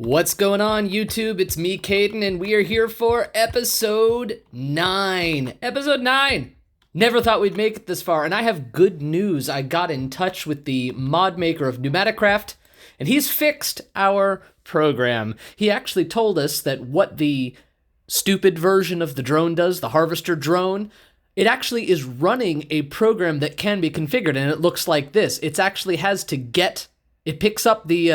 What's going on, YouTube? It's me, Kaeden, and we are here for episode 9. Episode 9! Never thought we'd make it this far, and I have good news. I got in touch with the mod maker of KaedenCraft, and he's fixed our program. He actually told us that what the stupid version of the drone does, the harvester drone, it actually is running a program that can be configured, and it looks like this. It actually has to get... It picks up the,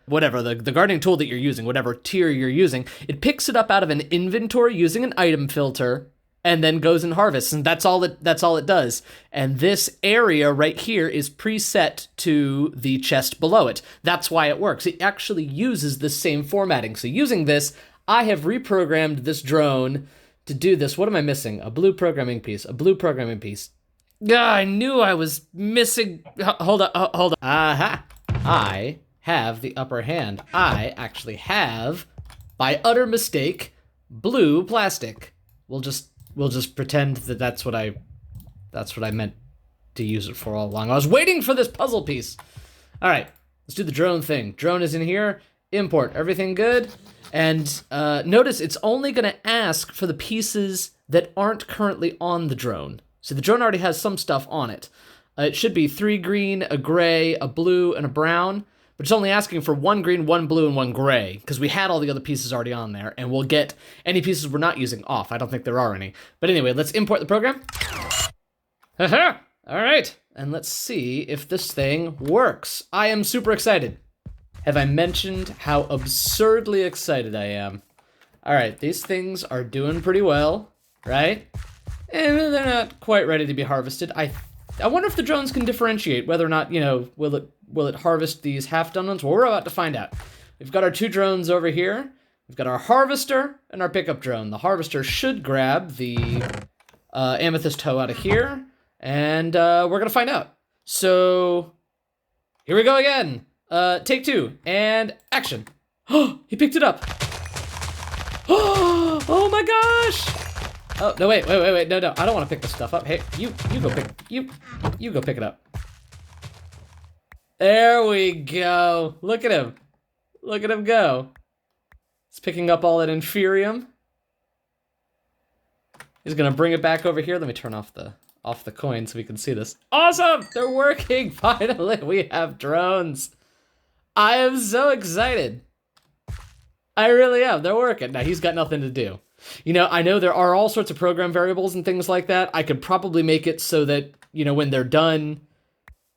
the gardening tool that you're using, whatever tier you're using. It picks it up out of an inventory using an item filter and then goes and harvests. And that's all it does. And this area right here is preset to the chest below it. That's why it works. It actually uses the same formatting. So using this, I have reprogrammed this drone to do this. What am I missing? A blue programming piece. I knew I was missing. Hold on. Aha. I have the upper hand. I actually have, by utter mistake, blue plastic. We'll just pretend that that's what I meant to use it for all along. I was waiting for this puzzle piece. All right, let's do the drone thing. Drone is in here. Import. Everything good? And notice it's only going to ask for the pieces that aren't currently on the drone. So the drone already has some stuff on it. It should be 3 green, a gray, a blue, and a brown, but it's only asking for 1 green, 1 blue, and 1 gray, because we had all the other pieces already on there, and we'll get any pieces we're not using off. I don't think there are any. But anyway, let's import the program. Haha! All right, and let's see if this thing works. I am super excited. Have I mentioned how absurdly excited I am? All right, these things are doing pretty well, right? And they're not quite ready to be harvested. I wonder if the drones can differentiate whether or not, will it harvest these half-done ones? Well, we're about to find out. We've got our 2 drones over here. We've got our harvester and our pickup drone. The harvester should grab the amethyst toe out of here, and we're going to find out. So, here we go again. Take 2, and action. Oh, he picked it up. Oh my gosh! Oh, no, wait, no, I don't want to pick this stuff up. Hey, you go pick it up. There we go. Look at him go. He's picking up all that inferium. He's gonna bring it back over here. Let me turn off the coin so we can see this. Awesome, they're working, finally, we have drones. I am so excited. I really am, they're working. Now, he's got nothing to do. I know there are all sorts of program variables and things like that. I could probably make it so that, when they're done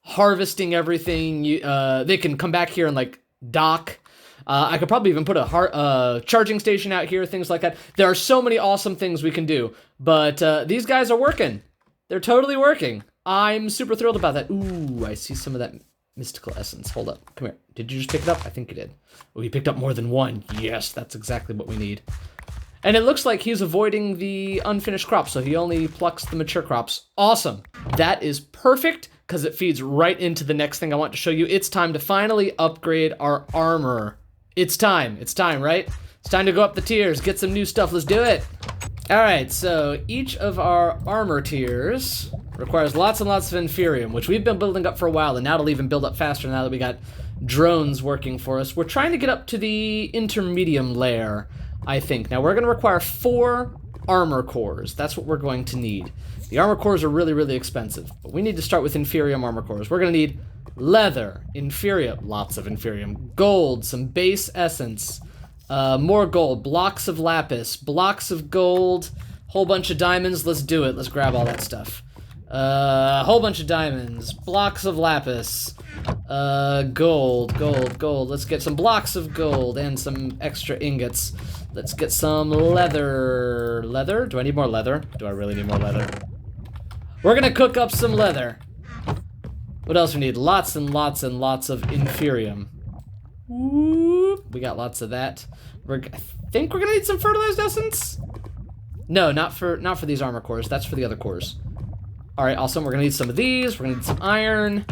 harvesting everything, they can come back here and, dock. I could probably even put a charging station out here, things like that. There are so many awesome things we can do, but these guys are working. They're totally working. I'm super thrilled about that. Ooh, I see some of that mystical essence. Hold up. Come here. Did you just pick it up? I think you did. Oh, you picked up more than 1. Yes, that's exactly what we need. And it looks like he's avoiding the unfinished crops, so he only plucks the mature crops. Awesome. That is perfect, because it feeds right into the next thing I want to show you. It's time to finally upgrade our armor. It's time, right? It's time to go up the tiers, get some new stuff, let's do it. All right, so each of our armor tiers requires lots and lots of inferium, which we've been building up for a while, and now it'll even build up faster now that we got drones working for us. We're trying to get up to the intermedium layer, I think. Now, we're going to require 4 armor cores. That's what we're going to need. The armor cores are really, really expensive, but we need to start with inferium armor cores. We're going to need leather, inferium, lots of inferium, gold, some base essence, more gold, blocks of lapis, blocks of gold, whole bunch of diamonds. Let's do it. Let's grab all that stuff. Whole bunch of diamonds, blocks of lapis, gold. Let's get some blocks of gold and some extra ingots. Let's get some leather. Leather? Do I need more leather? Do I really need more leather? We're gonna cook up some leather. What else we need? Lots and lots and lots of inferium. Whoop. We got lots of that. I think we're gonna need some fertilized essence? No, not for these armor cores. That's for the other cores. All right, awesome. We're gonna need some of these. We're gonna need some iron.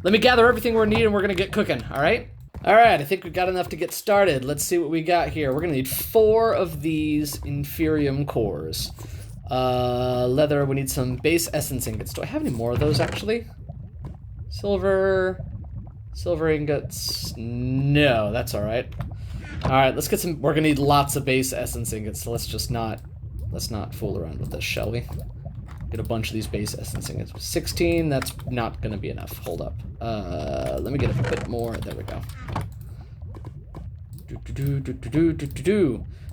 Let me gather everything we're needing and we're gonna get cooking, all right? All right, I think we've got enough to get started. Let's see what we got here. We're gonna need 4 of these inferium cores. Leather, we need some base essence ingots. Do I have any more of those, actually? Silver ingots, no, that's all right. All right, let's get some. We're gonna need lots of base essence ingots, so let's not fool around with this, shall we? Get a bunch of these base essence ingots. 16. That's not gonna be enough. Hold up. Let me get a bit more. There we go.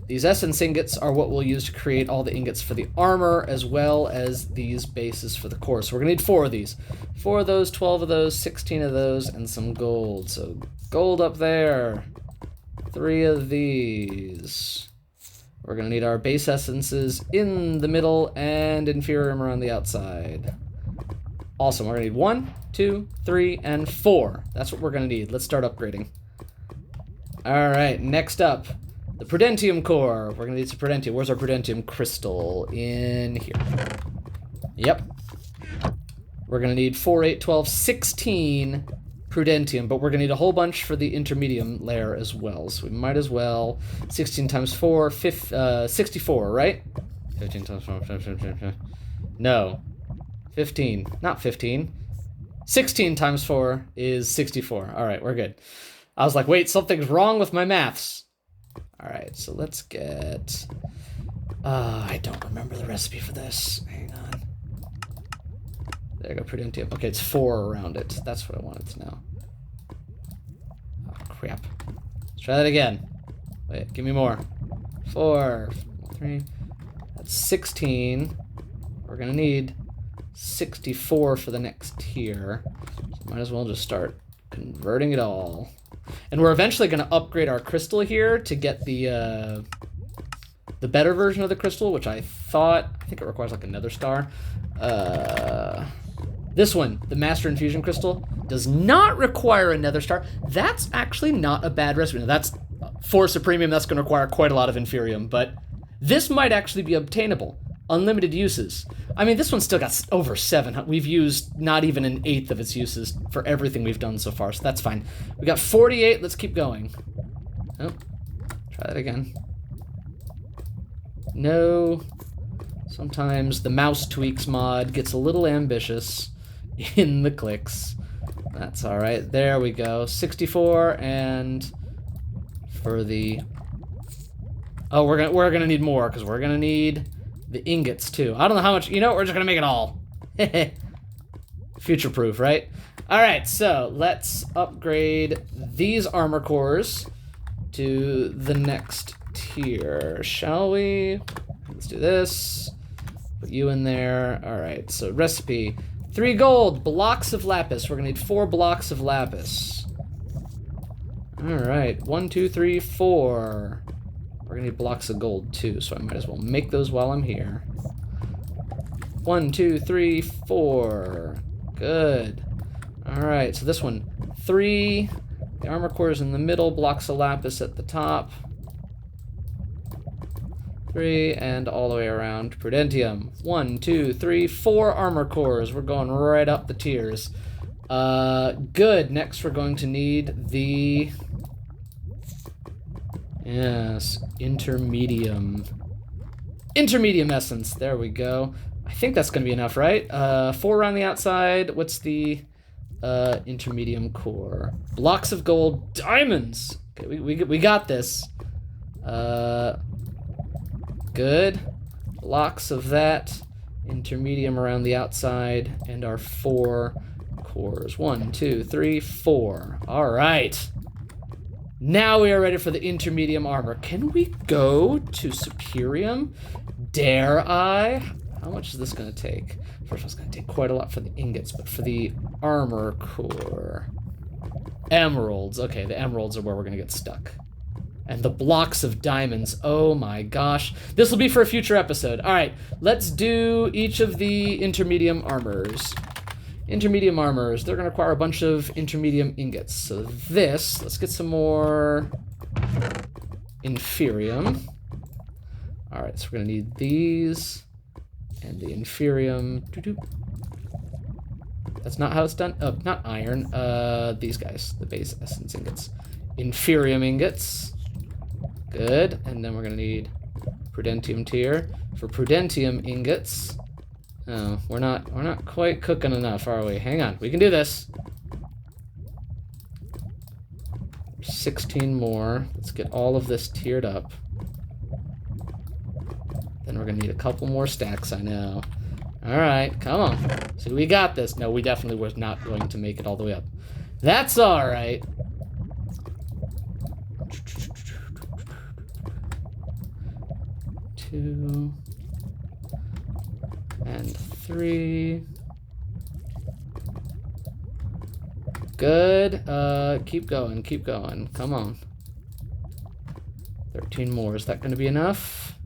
These essence ingots are what we'll use to create all the ingots for the armor, as well as these bases for the core. So we're gonna need 4 of these. 4 of those, 12 of those, 16 of those, and some gold. So gold up there. 3 of these. We're gonna need our base essences in the middle and inferium around the outside. Awesome, we're gonna need 1, 2, 3, and 4. That's what we're gonna need. Let's start upgrading. All right, next up, the Prudentium core. We're gonna need some Prudentium. Where's our Prudentium crystal? In here. Yep. We're gonna need 4, 8, 12, 16 Prudentium, but we're gonna need a whole bunch for the intermedium layer as well. So we might as well, 16 times 4, 64, right? 15 times 4, no. 15, not 15. 16 times 4 is 64. All right, we're good. I was like, wait, something's wrong with my maths. All right, so let's get... I don't remember the recipe for this. Hang on. There you go, Prudentium. Okay, it's 4 around it. That's what I wanted to know. Oh, crap. Let's try that again. Wait, give me more. 4, 3. That's 16. We're gonna need 64 for the next tier. So might as well just start converting it all. And we're eventually going to upgrade our crystal here to get the better version of the crystal, which I think it requires like another star. This one, the Master Infusion Crystal, does not require another star. That's actually not a bad recipe. Now that's for Supremium, that's going to require quite a lot of Inferium, but this might actually be obtainable. Unlimited uses. I mean, this one's still got over 7. We've used not even an 1/8 of its uses for everything we've done so far, so that's fine. We got 48. Let's keep going. Oh, try that again. No. Sometimes the mouse tweaks mod gets a little ambitious in the clicks. That's all right. There we go. 64, and for the... Oh, we're gonna need more because we're gonna need the ingots too. I don't know how much. You know what? We're just gonna make it all. Future proof, right? All right. So let's upgrade these armor cores to the next tier, shall we? Let's do this. Put you in there. All right. So recipe: 3 gold blocks of lapis. We're gonna need 4 blocks of lapis. All right. 1, 2, 3, 4. We're gonna need blocks of gold too, so I might as well make those while I'm here. 1, 2, 3, 4. Good. All right, so this one, 3. The armor core is in the middle, blocks of lapis at the top. 3, and all the way around. Prudentium. 1, 2, 3, 4 armor cores. We're going right up the tiers. Good. Next, we're going to need the... Yes, intermedium. Intermedium essence, there we go. I think that's gonna be enough, right? 4 around the outside. What's the intermedium core? Blocks of gold, diamonds. Okay, we got this. Good. Blocks of that. Intermedium around the outside, and our 4 cores. 1, 2, 3, 4. All right. Now we are ready for the intermedium armor. Can we go to Superium? Dare I? How much is this going to take? First of all, it's going to take quite a lot for the ingots, but for the armor core... Emeralds. Okay, the emeralds are where we're going to get stuck. And the blocks of diamonds. Oh my gosh. This will be for a future episode. All right, let's do each of the intermedium armors. Intermedium armors, they're going to require a bunch of intermedium ingots. So this, let's get some more inferium. All right, so we're going to need these and the inferium. That's not how it's done. Oh, not iron. These guys, the base essence ingots. Inferium ingots. Good. And then we're going to need Prudentium tier. For Prudentium ingots... Oh, we're not quite cooking enough, are we? Hang on, we can do this. 16 more. Let's get all of this tiered up. Then we're gonna need a couple more stacks, I know. Alright, come on. So we got this. No, we definitely was not going to make it all the way up. That's alright. Two. And 3. Good. Keep going, keep going. Come on. 13 more. Is that going to be enough?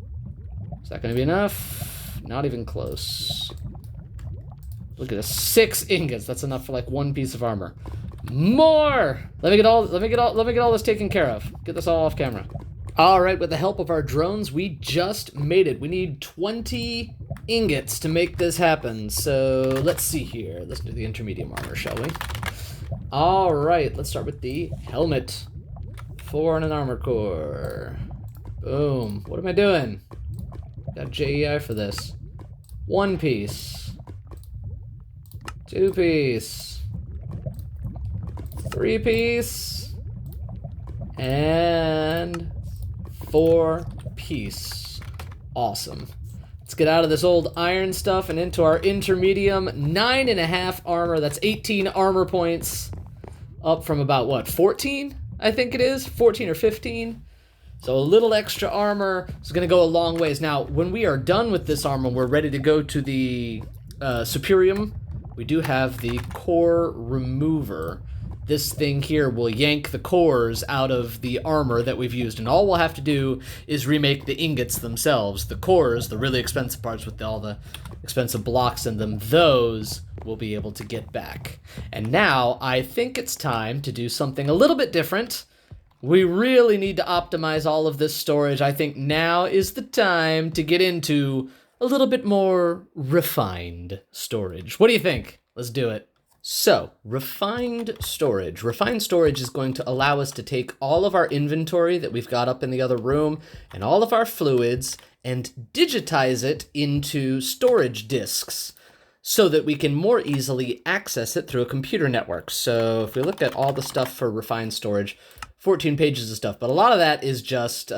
Is that going to be enough? Not even close. Look at this. 6 ingots. That's enough for like 1 piece of armor. More! Let me get all this taken care of. Get this all off camera. All right, with the help of our drones, we just made it. We need 20 ingots to make this happen. So let's see here. Let's do the intermediate armor, shall we? All right, let's start with the helmet. 4 and an armor core. Boom. What am I doing? Got JEI for this. 1 piece. 2 piece. 3 piece. And 4 piece. Awesome. Let's get out of this old iron stuff and into our intermedium. 9.5 armor. That's 18 armor points. Up from about, what, 14? I think it is. 14 or 15. So a little extra armor is going to go a long ways. Now, when we are done with this armor, we're ready to go to the Superium. We do have the core remover. This thing here will yank the cores out of the armor that we've used, and all we'll have to do is remake the ingots themselves. The cores, the really expensive parts with all the expensive blocks in them, those we'll be able to get back. And now, I think it's time to do something a little bit different. We really need to optimize all of this storage. I think now is the time to get into a little bit more refined storage. What do you think? Let's do it. So, refined storage. Refined storage is going to allow us to take all of our inventory that we've got up in the other room and all of our fluids and digitize it into storage disks so that we can more easily access it through a computer network. So if we look at all the stuff for refined storage, 14 pages of stuff, but a lot of that is just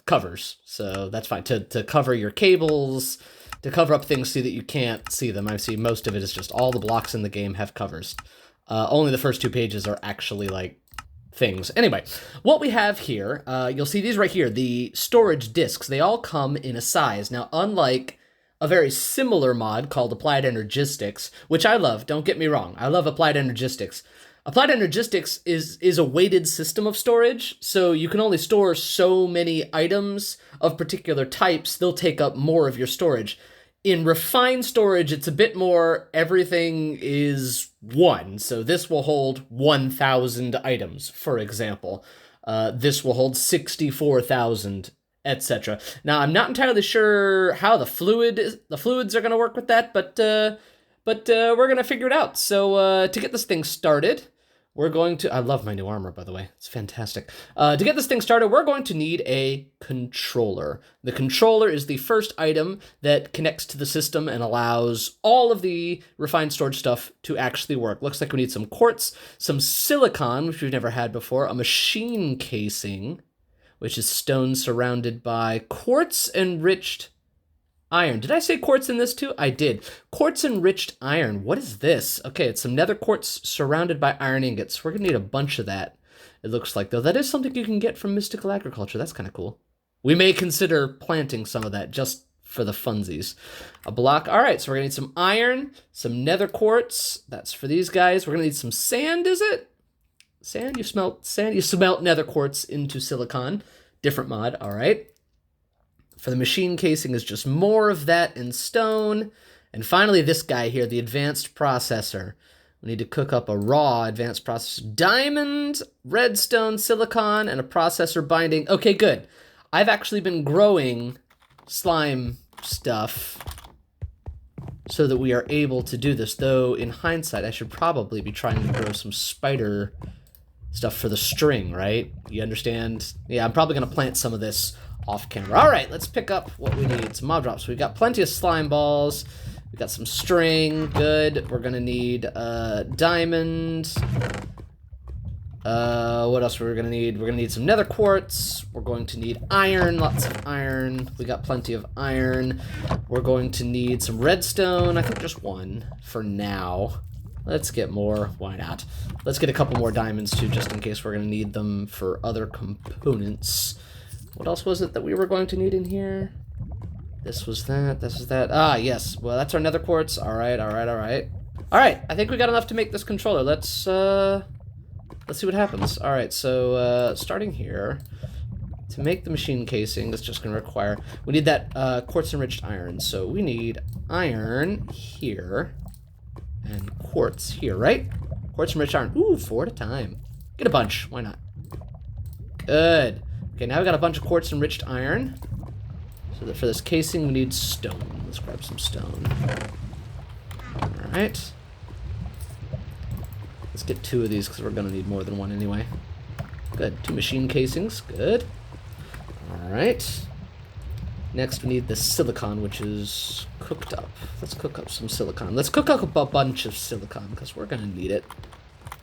covers. So that's fine to cover your cables, to cover up things so that you can't see them. I see most of it is just all the blocks in the game have covers. Only the first 2 pages are actually like things. Anyway, what we have here, you'll see these right here, the storage disks, they all come in a size. Now, unlike a very similar mod called Applied Energistics, which I love, don't get me wrong, I love Applied Energistics. Applied Energistics is a weighted system of storage, so you can only store so many items of particular types. They'll take up more of your storage. In refined storage, it's a bit more, everything is 1. So this will hold 1,000 items, for example. This will hold 64,000, etc. Now, I'm not entirely sure how the fluids are going to work with that, but we're going to figure it out. So to get this thing started, we're going to... I love my new armor, by the way. It's fantastic. To get this thing started, we're going to need a controller. The controller is the first item that connects to the system and allows all of the refined storage stuff to actually work. Looks like we need some quartz, some silicon, which we've never had before, a machine casing, which is stone surrounded by quartz-enriched iron. Did I say quartz in this too? I did. Quartz-enriched iron. What is this? Okay, it's some nether quartz surrounded by iron ingots. We're going to need a bunch of that, it looks like, though. That is something you can get from Mystical Agriculture. That's kind of cool. We may consider planting some of that just for the funsies. A block. All right, so we're going to need some iron, some nether quartz. That's for these guys. We're going to need some sand, is it? Sand? You smelt sand? You smelt nether quartz into silicon. Different mod. All right. For the machine casing is just more of that in stone. And finally, this guy here, the advanced processor. We need to cook up a raw advanced processor. Diamond, redstone, silicon, and a processor binding. Okay, good. I've actually been growing slime stuff so that we are able to do this. Though, in hindsight, I should probably be trying to grow some spider stuff for the string, right? You understand? Yeah, I'm probably going to plant some of this off camera. All right, let's pick up what we need. Some mob drops. We've got plenty of slime balls. We've got some string. Good. We're going to need diamond. What else we're gonna need? We're gonna need some nether quartz. We're going to need iron, lots of iron. We got plenty of iron. We're going to need some redstone. I think just one for now. Let's get more. Why not? Let's get a couple more diamonds too, just in case we're gonna need them for other components. What else was it that we were going to need in here? This was that. This is that. Ah, yes. Well, that's our nether quartz. All right. All right. All right. All right. I think we got enough to make this controller. Let's see what happens. All right. So starting here, to make the machine casing, it's just going to require. We need that quartz enriched iron. So we need iron here and quartz here, right? Quartz enriched iron. Ooh, 4 at a time. Get a bunch. Why not? Good. Okay, now we got a bunch of quartz enriched iron. So that for this casing, we need stone. Let's grab some stone. All right. Let's get 2 of these because we're going to need more than one anyway. Good. 2 machine casings. Good. All right. Next, we need the silicon, which is cooked up. Let's cook up some silicon. Let's cook up a bunch of silicon because we're going to need it.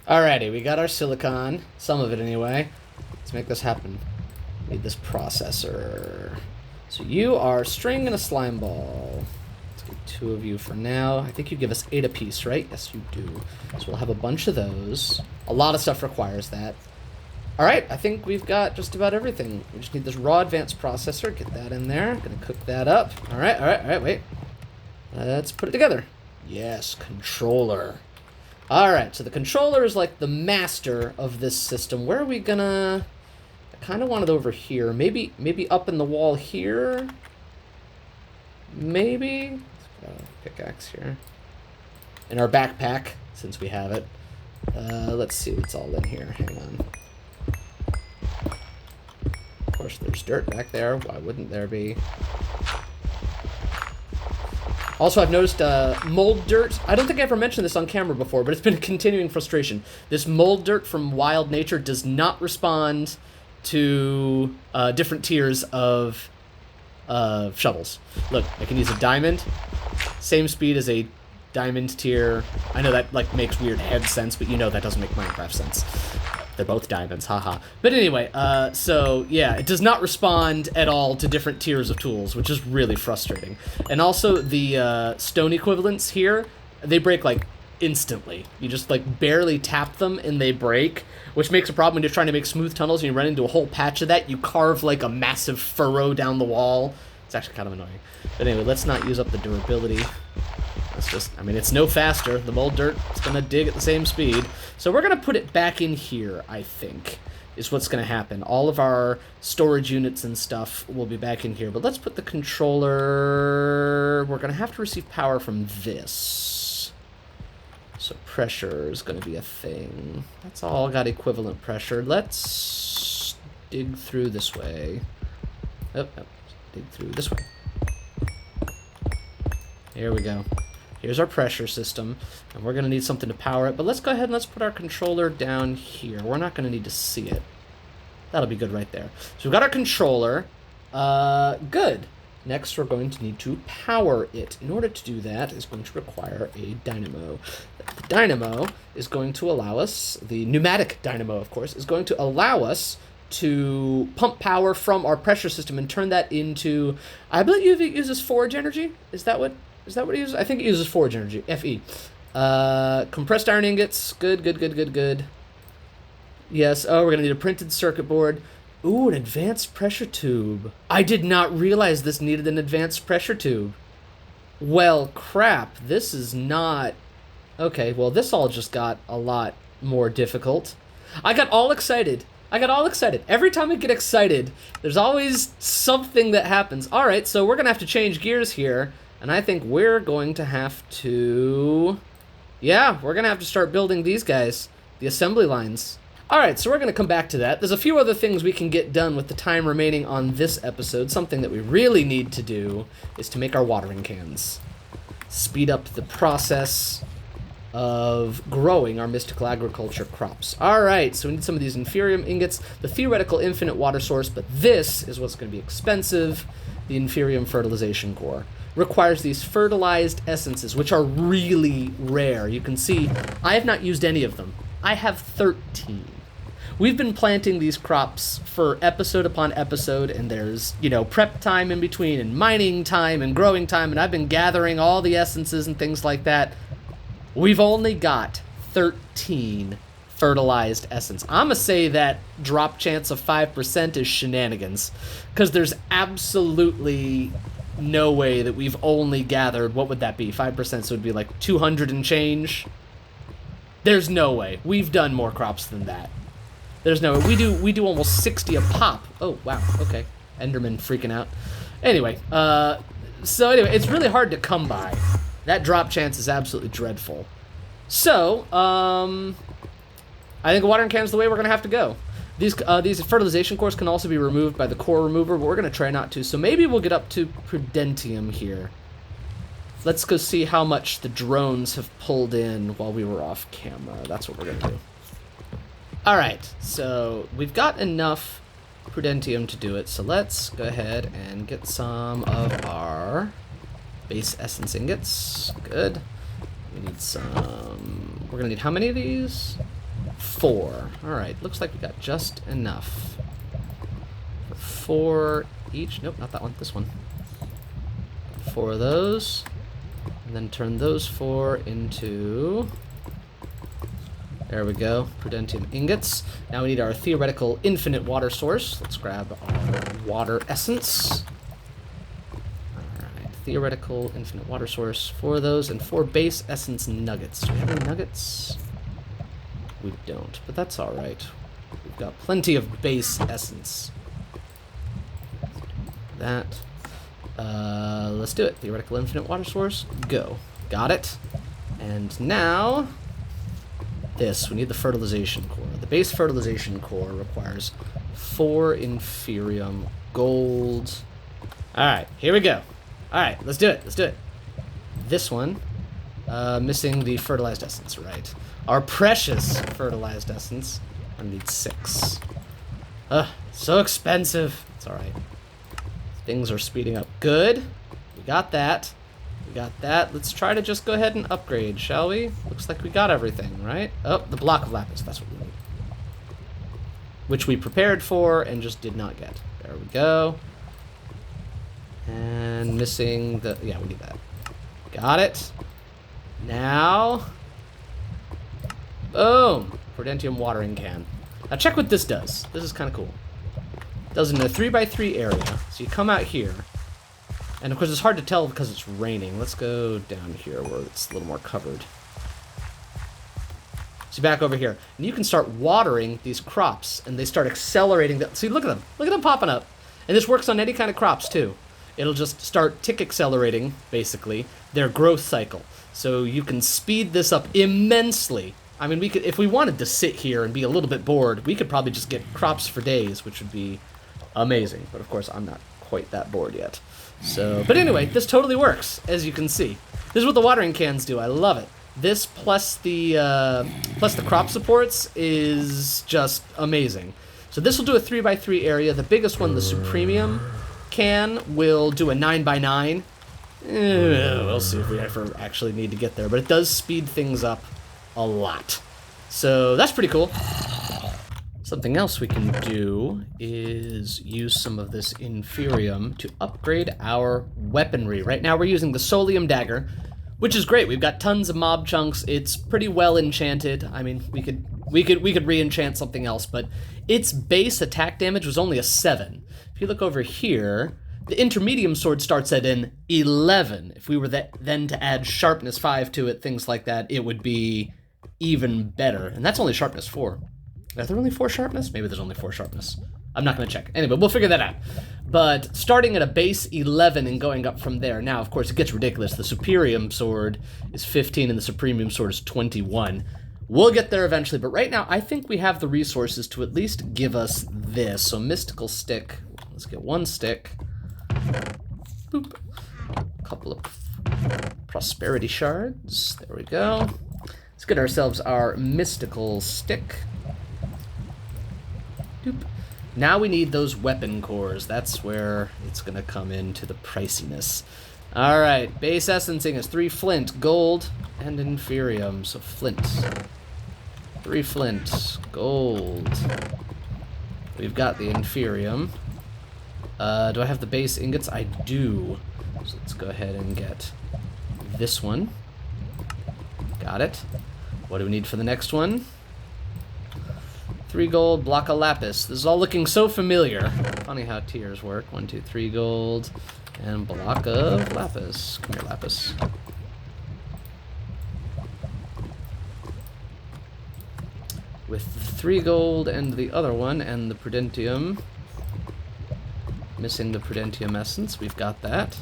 Alrighty, we got our silicon. Some of it anyway. Let's make this happen. We need this processor. So you are string and a slime ball. Let's get 2 of you for now. I think you give us 8 apiece, right? Yes, you do. So we'll have a bunch of those. A lot of stuff requires that. All right, I think we've got just about everything. We just need this raw advanced processor. Get that in there. Gonna cook that up. All right, wait. Let's put it together. Yes, controller. All right, so the controller is like the master of this system. Where are we gonna... I kind of want it over here. Maybe up in the wall here? Maybe? Let's put a pickaxe here. In our backpack, since we have it. Let's see what's all in here. Hang on. Of course, there's dirt back there. Why wouldn't there be? Also, I've noticed mold dirt. I don't think I ever mentioned this on camera before, but it's been a continuing frustration. This mold dirt from Wild Nature does not respond to different tiers of shovels. Look, I can use a diamond. Same speed as a diamond tier. I know that like makes weird head sense, but you know that doesn't make Minecraft sense. They're both diamonds, haha. But anyway, so yeah, it does not respond at all to different tiers of tools, which is really frustrating. And also the stone equivalents here, they break like instantly. You just like barely tap them and they break, which makes a problem when you're trying to make smooth tunnels and you run into a whole patch of that. You carve like a massive furrow down the wall. It's actually kind of annoying. But anyway, let's not use up the durability. Let's just, I mean, it's no faster. The mold dirt is going to dig at the same speed. So we're going to put it back in here, I think, is what's going to happen. All of our storage units and stuff will be back in here. But let's put the controller... We're going to have to receive power from this. So pressure is going to be a thing. That's all got equivalent pressure. Let's dig through this way. Oh, dig through this way. Here we go. Here's our pressure system, and we're going to need something to power it, but let's go ahead and let's put our controller down here. We're not going to need to see it. That'll be good right there. So we've got our controller. Good. Next, we're going to need to power it. In order to do that, is going to require a dynamo. The dynamo is going to allow us, the pneumatic dynamo, of course, is going to allow us to pump power from our pressure system and turn that into, I believe it uses forge energy. Is that what it uses? I think it uses forge energy, Fe. Compressed iron ingots, good. Yes, oh, we're gonna need a printed circuit board. Ooh, an advanced pressure tube. I did not realize this needed an advanced pressure tube. Well, crap, this is not... Okay, well, this all just got a lot more difficult. I got all excited. Every time I get excited, there's always something that happens. All right, so we're going to have to change gears here, and I think we're going to have to... Yeah, we're going to have to start building these guys, the assembly lines. All right, so we're going to come back to that. There's a few other things we can get done with the time remaining on this episode. Something that we really need to do is to make our watering cans. Speed up the process of growing our mystical agriculture crops. All right, so we need some of these inferium ingots, the theoretical infinite water source, but this is what's going to be expensive. The inferium fertilization core requires these fertilized essences, which are really rare. You can see I have not used any of them. I have 13. we've been planting these crops for episode upon episode, and there's, you know, prep time in between, and mining time, and growing time, and I've been gathering all the essences and things like that. We've only got 13 fertilized essence. I'm gonna say that drop chance of 5% is shenanigans, because there's absolutely no way that we've only gathered, what would that be, 5%, so it would be like 200 and change. There's no way. We've done more crops than that. There's no way. We do almost 60 a pop. Oh, wow, okay. Enderman freaking out. Anyway, so anyway, it's really hard to come by. That drop chance is absolutely dreadful. So, I think a watering can is the way we're gonna have to go. These fertilization cores can also be removed by the core remover, but we're gonna try not to. So maybe we'll get up to Prudentium here. Let's go see how much the drones have pulled in while we were off camera. That's what we're gonna do. All right, so we've got enough Prudentium to do it. So let's go ahead and get some of our base essence ingots. Good. We need some. We're gonna need how many of these? 4. All right, looks like we got just enough. 4 each. Nope, not that one. This one. 4 of those. And then turn those 4 into... There we go. Prudentium ingots. Now we need our theoretical infinite water source. Let's grab our water essence. Alright, theoretical infinite water source. 4 of those, and 4 base essence nuggets. Do we have any nuggets? We don't, but that's alright. We've got plenty of base essence. That. Let's do it. Theoretical infinite water source. Go. Got it. And now... this. We need the fertilization core. The base fertilization core requires 4 inferium gold. Alright, here we go. Alright, let's do it. Let's do it. This one. Missing the fertilized essence, right. Our precious fertilized essence. I need 6. Ugh, so expensive. It's alright. Things are speeding up. Good. We got that. We got that. Let's try to just go ahead and upgrade, shall we? Looks like we got everything, right? Oh, the block of lapis. That's what we need. Which we prepared for and just did not get. There we go. And missing the... yeah, we need that. Got it. Now... boom! Prudentium watering can. Now check what this does. This is kind of cool. It does it in a 3x3 area. So you come out here. And of course it's hard to tell because it's raining. Let's go down here where it's a little more covered. See, back over here. And you can start watering these crops and they start accelerating. See, look at them. Look at them popping up. And this works on any kind of crops too. It'll just start tick accelerating, basically, their growth cycle. So you can speed this up immensely. I mean, we could, if we wanted to sit here and be a little bit bored, we could probably just get crops for days, which would be amazing. But of course, I'm not quite that bored yet. So, but anyway, this totally works, as you can see. This is what the watering cans do. I love it. This plus the crop supports is just amazing. So this will do a 3x3 area. The biggest one, the Supremium can, will do a 9x9. We'll see if we ever actually need to get there, but it does speed things up a lot. So that's pretty cool. Something else we can do is use some of this inferium to upgrade our weaponry. Right now we're using the Solium dagger, which is great. We've got tons of mob chunks. It's pretty well enchanted. I mean, we could re-enchant something else, but its base attack damage was only a 7. If you look over here, the intermedium sword starts at an 11. If we were then to add sharpness 5 to it, things like that, it would be even better. And that's only sharpness 4. Are there only 4 sharpness? Maybe there's only 4 sharpness. I'm not going to check. Anyway, we'll figure that out. But starting at a base 11 and going up from there. Now, of course, it gets ridiculous. The Superium sword is 15 and the Supremium sword is 21. We'll get there eventually, but right now I think we have the resources to at least give us this. So mystical stick. Let's get 1 stick. Boop. A couple of prosperity shards. There we go. Let's get ourselves our mystical stick. Doop. Now we need those weapon cores. That's where it's going to come into the priciness. All right, base essencing is 3 flint, gold, and inferium. So flint. 3 flint. Gold. We've got the inferium. Do I have the base ingots? I do. So let's go ahead and get this one. Got it. What do we need for the next one? 3 gold, block of lapis. This is all looking so familiar. Funny how tiers work. 1, 2, 3 gold, and block of lapis. Come here, lapis. With 3 gold and the other one, and the prudentium. Missing the prudentium essence. We've got that.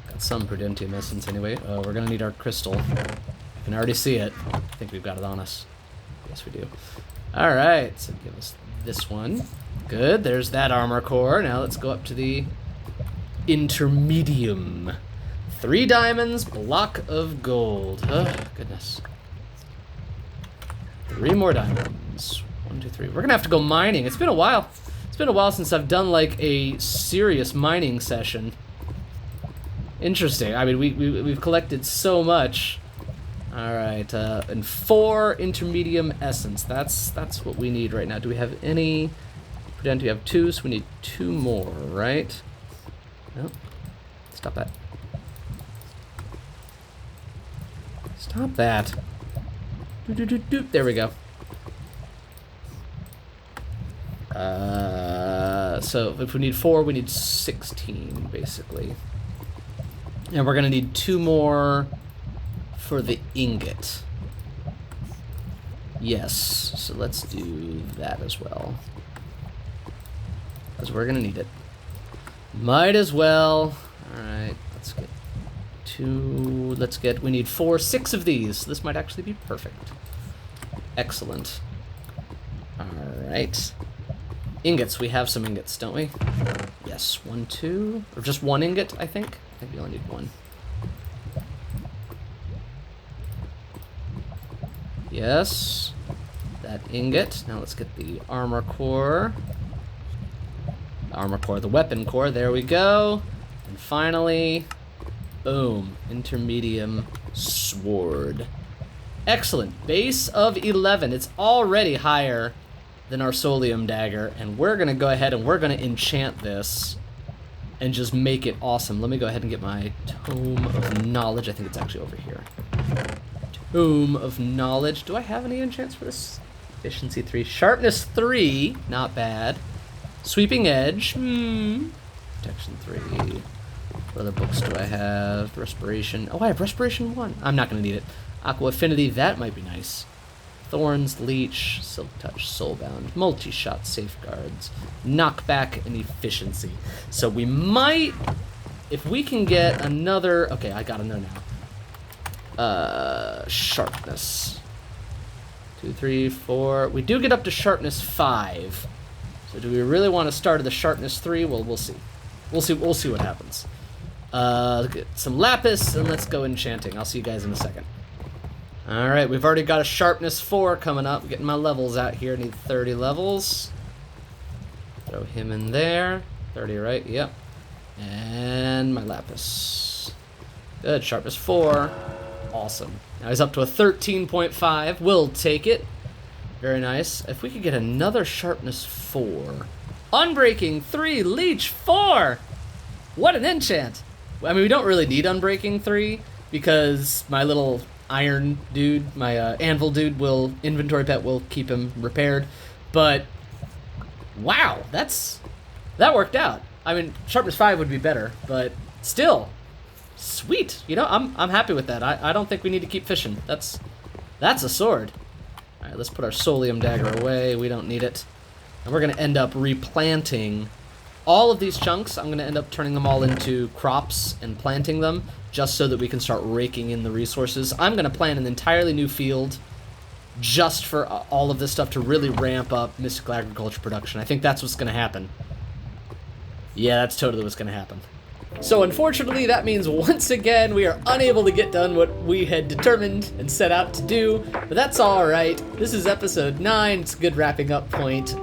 Got some prudentium essence anyway. Oh, we're gonna need our crystal. I can already see it. I think we've got it on us. Yes, we do. Alright, so give us this one. Good, there's that armor core. Now let's go up to the intermedium. 3 diamonds, block of gold. Oh, goodness. 3 more diamonds. 1, 2, 3. We're gonna have to go mining. It's been a while. It's been a while since I've done like a serious mining session. Interesting. I mean, we've collected so much. All right, and 4 intermedium essence. That's what we need right now. Do we have any? Pretend we have 2, so we need 2 more, right? No. Stop that. Stop that. There we go. So if we need 4, we need 16, basically. And we're gonna need 2 more for the ingot. Yes, so let's do that as well. Because we're gonna need it. Might as well. Alright, let's get 2, we need 4, 6 of these. This might actually be perfect. Excellent. Alright. Ingots, we have some ingots, don't we? Yes, 1, 2, or just 1 ingot, I think. I think we only need 1. Yes, that ingot. Now let's get the armor core. Armor core, the weapon core, there we go. And finally, boom, intermedium sword. Excellent, base of 11. It's already higher than our solium dagger, and we're gonna go ahead and we're gonna enchant this and just make it awesome. Let me go ahead and get my Tome of Knowledge. I think it's actually over here. Tome of Knowledge. Do I have any enchants for this? Efficiency 3. Sharpness 3. Not bad. Sweeping Edge. Protection 3. What other books do I have? Respiration. Oh, I have Respiration 1. I'm not going to need it. Aqua Affinity. That might be nice. Thorns, Leech, Silk Touch, Soulbound, Multi-Shot, Safeguards, Knockback, and Efficiency. So we might, if we can get another, okay, I gotta know now. Sharpness. 2, 3, 4. We do get up to Sharpness 5. So do we really want to start at the Sharpness 3? Well, we'll see. We'll see what happens. Get some Lapis, and let's go enchanting. I'll see you guys in a second. Alright, we've already got a Sharpness 4 coming up. Getting my levels out here. Need 30 levels. Throw him in there. 30, right? Yep. And my Lapis. Good. Sharpness 4. Awesome. Now he's up to a 13.5. We'll take it. Very nice. If we could get another Sharpness 4. Unbreaking 3. Leech 4. What an enchant. I mean, we don't really need Unbreaking 3 because my little iron dude, my anvil dude, inventory pet will keep him repaired. But wow, that worked out. I mean, Sharpness 5 would be better, but still, sweet. You know, I'm happy with that. I don't think we need to keep fishing. That's a sword. All right, let's put our Solium dagger away. We don't need it. And we're gonna end up replanting all of these chunks. I'm gonna end up turning them all into crops and planting them, just so that we can start raking in the resources. I'm gonna plant an entirely new field just for all of this stuff to really ramp up mystical agriculture production. I think that's what's gonna happen. Yeah, that's totally what's gonna happen. So unfortunately, that means once again we are unable to get done what we had determined and set out to do, but that's alright. This is episode 9, it's a good wrapping up point.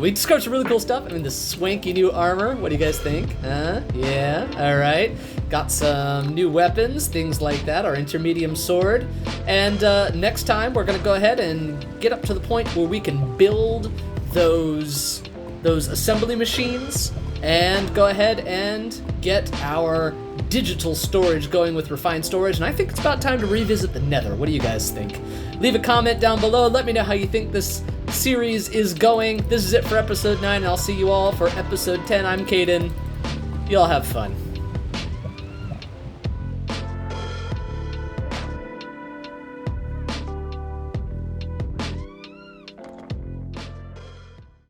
We discovered some really cool stuff. I mean, this swanky new armor, what do you guys think? Yeah, alright. Got some new weapons, things like that, our intermedium sword. And next time we're gonna go ahead and get up to the point where we can build those assembly machines and go ahead and get our digital storage going with refined storage. And I think it's about time to revisit the Nether. What do you guys think? Leave a comment down below. Let me know how you think this series is going. This is it for episode 9, and I'll see you all for episode 10. I'm Kaeden. Y'all have fun.